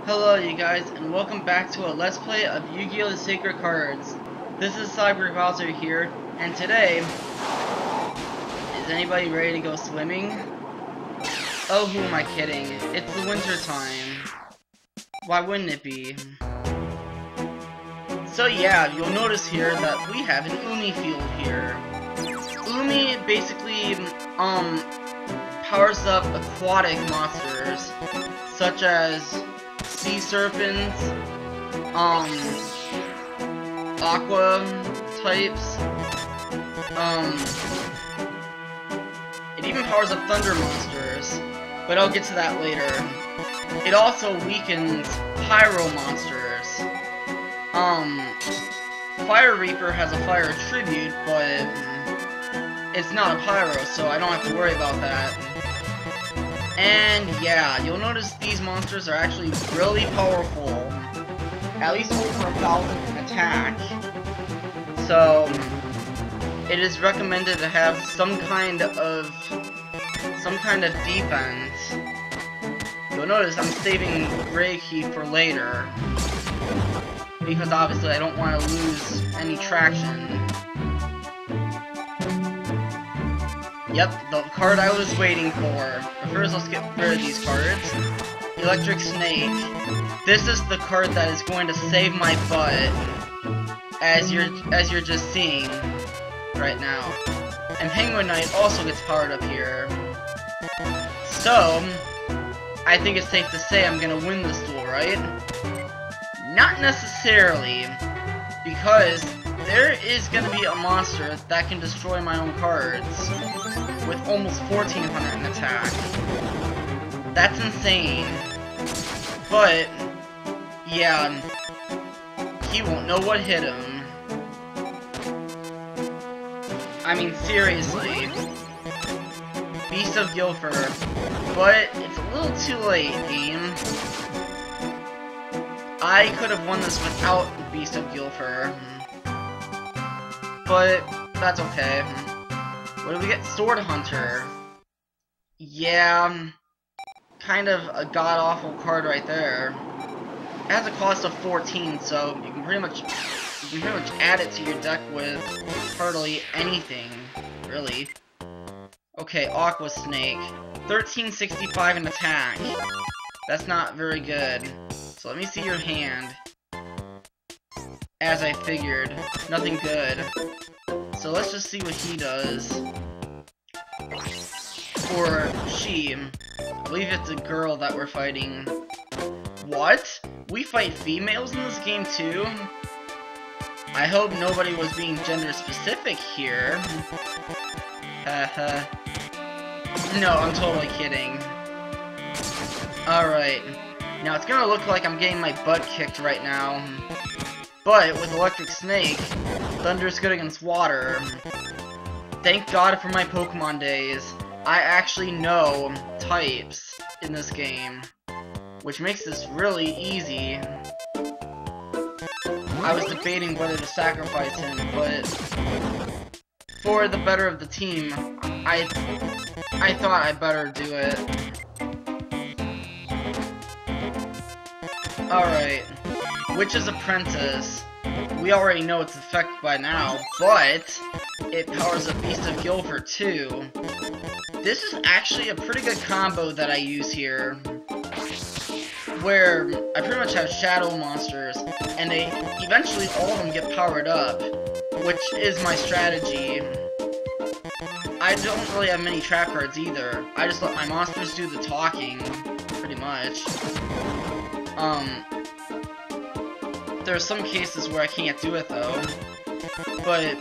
Hello you guys, and welcome back to a Let's Play of Yu-Gi-Oh! The Sacred Cards. This is Cyber Bowser here, and today, is anybody ready to go swimming? Oh, who am I kidding? It's the winter time. Why wouldn't it be? So yeah, you'll notice here that we have an Umi field here. Umi basically, powers up aquatic monsters, such as sea serpents, aqua types, it even powers up thunder monsters, but I'll get to that later. It also weakens pyro monsters. Fire Reaper has a fire tribute, but it's not a pyro, so I don't have to worry about that. And yeah, you'll notice these monsters are actually really powerful, at least over 1,000 in attack. So it is recommended to have some kind of defense. You'll notice I'm saving Gray Key for later, because obviously I don't want to lose any traction. Yep, the card I was waiting for. But first, let's get rid of these cards. Electric Snake. This is the card that is going to save my butt, as you're just seeing right now. And Penguin Knight also gets powered up here. So, I think it's safe to say I'm gonna win this duel, right? Not necessarily, because there is gonna be a monster that can destroy my own cards with almost 1,400 in attack. That's insane. But yeah, he won't know what hit him. I mean, seriously. Beast of Gilfer. But it's a little too late, game. I could have won this without Beast of Gilfer. But that's okay. What do we get? Sword Hunter. Yeah, kind of a god-awful card right there. It has a cost of 14, so you can pretty much add it to your deck with hardly anything, really. Okay, Aqua Snake. 1365 in attack. That's not very good. So let me see your hand. As I figured, nothing good. So let's just see what he does. Or she. I believe it's a girl that we're fighting. What? We fight females in this game too? I hope nobody was being gender specific here. Haha. No, I'm totally kidding. Alright. Now it's gonna look like I'm getting my butt kicked right now. But with Electric Snake, Thunder's good against water. Thank God for my Pokemon days. I actually know types in this game, which makes this really easy. I was debating whether to sacrifice him, but for the better of the team, I thought I'd better do it. Alright. Witch's Apprentice. We already know its effect by now, but it powers up Beast of Gilfer too. This is actually a pretty good combo that I use here, where I pretty much have shadow monsters, and they eventually all of them get powered up, which is my strategy. I don't really have many trap cards either. I just let my monsters do the talking, pretty much. There are some cases where I can't do it though, but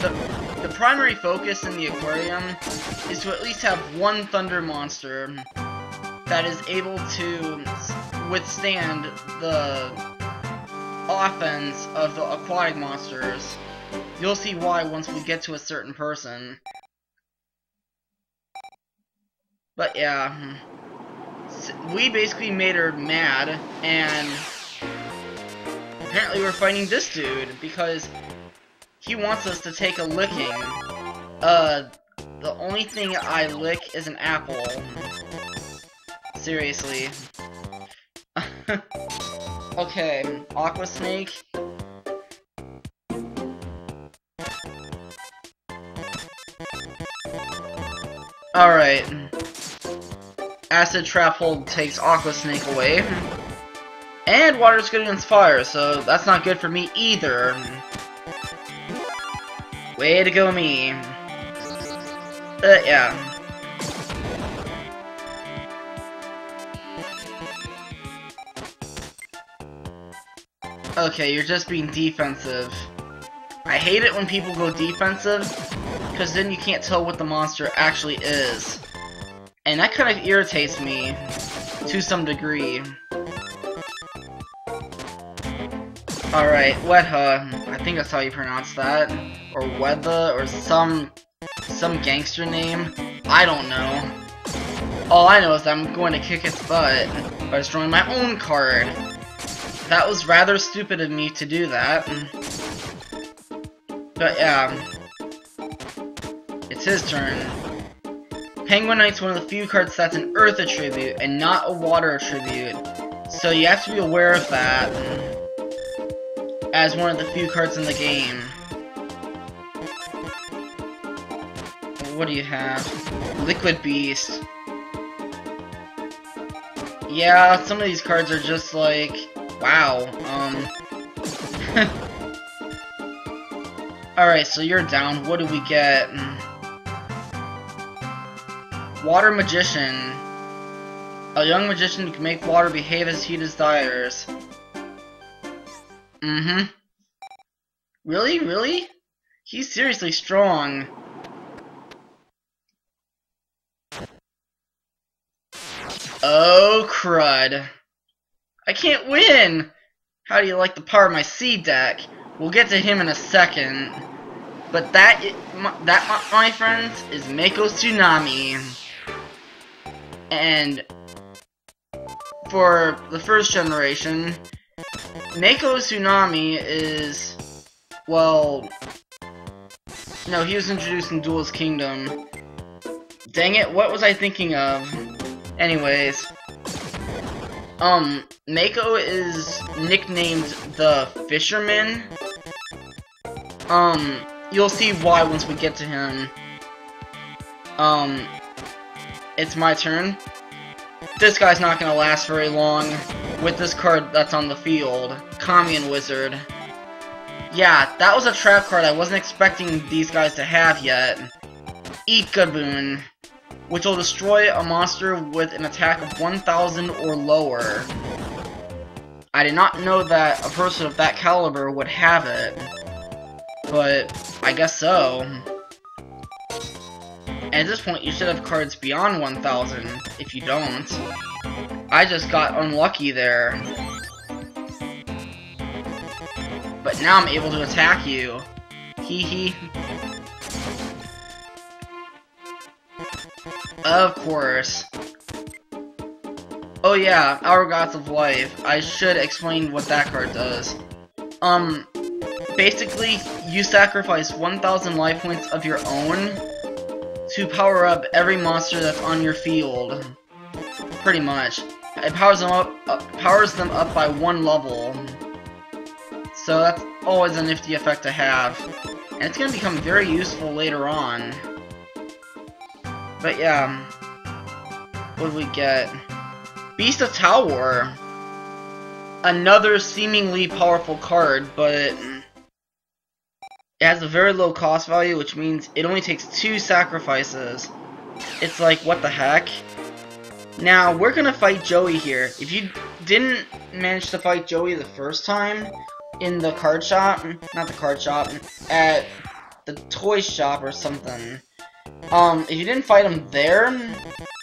the primary focus in the aquarium is to at least have one thunder monster that is able to withstand the offense of the aquatic monsters. You'll see why once we get to a certain person. But yeah, we basically made her mad, and apparently we're fighting this dude because he wants us to take a licking. The only thing I lick is an apple. Seriously. Okay, Aqua Snake. Alright. Acid Trap Hold takes Aqua Snake away. And Water's good against fire, so that's not good for me either. Way to go, me. Yeah. Okay, you're just being defensive. I hate it when people go defensive, because then you can't tell what the monster actually is. And that kind of irritates me, to some degree. Alright, Wedha. I think that's how you pronounce that. Or Wedha, or some gangster name. I don't know. All I know is that I'm going to kick its butt by destroying my own card. That was rather stupid of me to do that. But yeah. It's his turn. Penguin Knight's one of the few cards that's an Earth attribute and not a Water attribute. So you have to be aware of that as one of the few cards in the game. What do you have? Liquid Beast. Yeah, some of these cards are just like, wow, Alright, so you're down. What do we get? Water Magician. A young magician can make water behave as he desires. Really? Really? He's seriously strong. Oh, crud. I can't win! How do you like the power of my seed deck? We'll get to him in a second. But that, my friends, is Mako Tsunami. And for the first generation, Mako Tsunami is, well, no, he was introduced in Duelist Kingdom. Dang it, what was I thinking of? Anyways, Mako is nicknamed the Fisherman. You'll see why once we get to him. It's my turn. This guy's not gonna last very long with this card that's on the field. Commune Wizard. Yeah, that was a trap card I wasn't expecting these guys to have yet. Ikaboon, which will destroy a monster with an attack of 1000 or lower. I did not know that a person of that caliber would have it, but I guess so. And at this point, you should have cards beyond 1000, if you don't. I just got unlucky there. But now I'm able to attack you. Hee hee. Of course. Oh yeah, Hourglass of Life. I should explain what that card does. Basically, you sacrifice 1000 life points of your own to power up every monster that's on your field. Pretty much. It powers them up by 1 level. So that's always a nifty effect to have. And it's gonna become very useful later on. But yeah. What do we get? Beast of Tower. Another seemingly powerful card, but it has a very low cost value, which means it only takes 2 sacrifices. It's like, what the heck? Now, we're gonna fight Joey here. If you didn't manage to fight Joey the first time in the card shop, not the card shop, at the toy shop or something, if you didn't fight him there,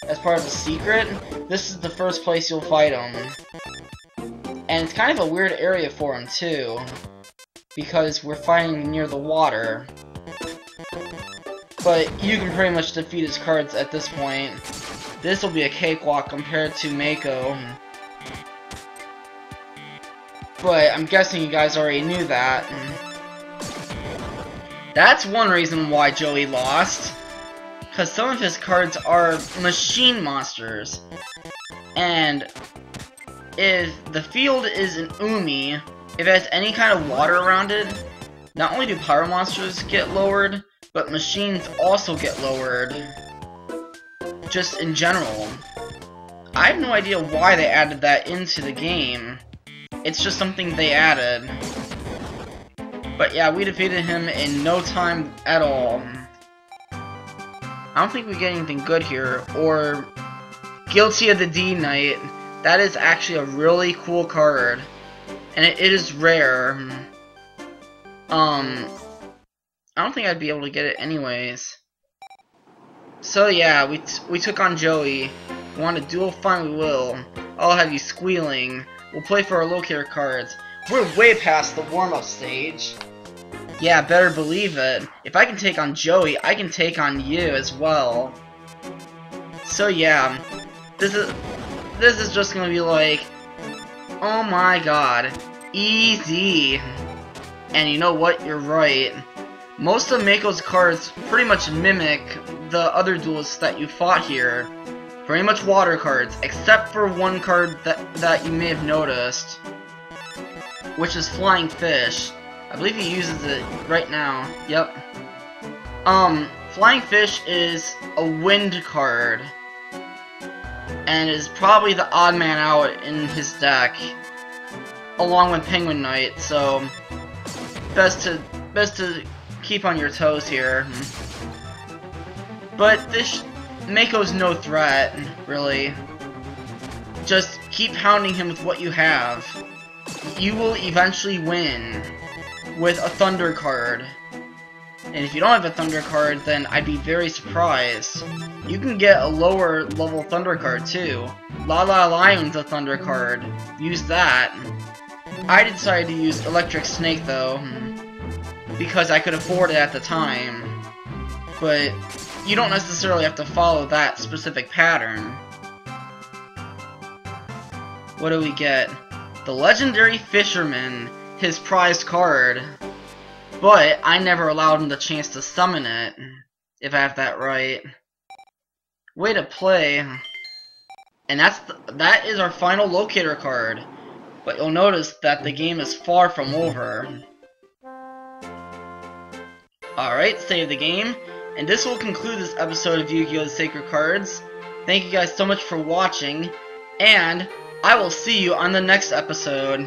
as part of the secret, this is the first place you'll fight him. And it's kind of a weird area for him, too, because we're fighting near the water. But you can pretty much defeat his cards at this point. This will be a cakewalk compared to Mako. But I'm guessing you guys already knew that. That's one reason why Joey lost. Because some of his cards are machine monsters. And if the field is an Umi, if it has any kind of water around it, not only do pyro monsters get lowered, but machines also get lowered. Just in general. I have no idea why they added that into the game. It's just something they added. But yeah, we defeated him in no time at all. I don't think we get anything good here, or Guilty of the D-Knight. That is actually a really cool card, and it is rare. I don't think I'd be able to get it anyways. So yeah, we took on Joey. We want a duel? Fine, we will. I'll have you squealing. We'll play for our locator cards. We're way past the warm-up stage. Yeah, better believe it. If I can take on Joey, I can take on you as well. So yeah, this is just gonna be like, oh my god, easy. And you know what? You're right. Most of Mako's cards pretty much mimic the other duelists that you fought here. Pretty much water cards, except for one card that you may have noticed, which is Flying Fish. I believe he uses it right now. Yep. Flying Fish is a wind card, and is probably the odd man out in his deck, along with Penguin Knight. So best to keep on your toes here. But this Mako's no threat, really. Just keep hounding him with what you have. You will eventually win with a Thunder card. And if you don't have a Thunder card, then I'd be very surprised. You can get a lower level Thunder card too. La La Lion's a Thunder card. Use that. I decided to use Electric Snake though, because I could afford it at the time. But you don't necessarily have to follow that specific pattern. What do we get? The Legendary Fisherman, his prized card. But I never allowed him the chance to summon it, if I have that right. Way to play. And that is our final locator card. But you'll notice that the game is far from over. Alright, save the game. And this will conclude this episode of Yu-Gi-Oh! The Sacred Cards. Thank you guys so much for watching, and I will see you on the next episode.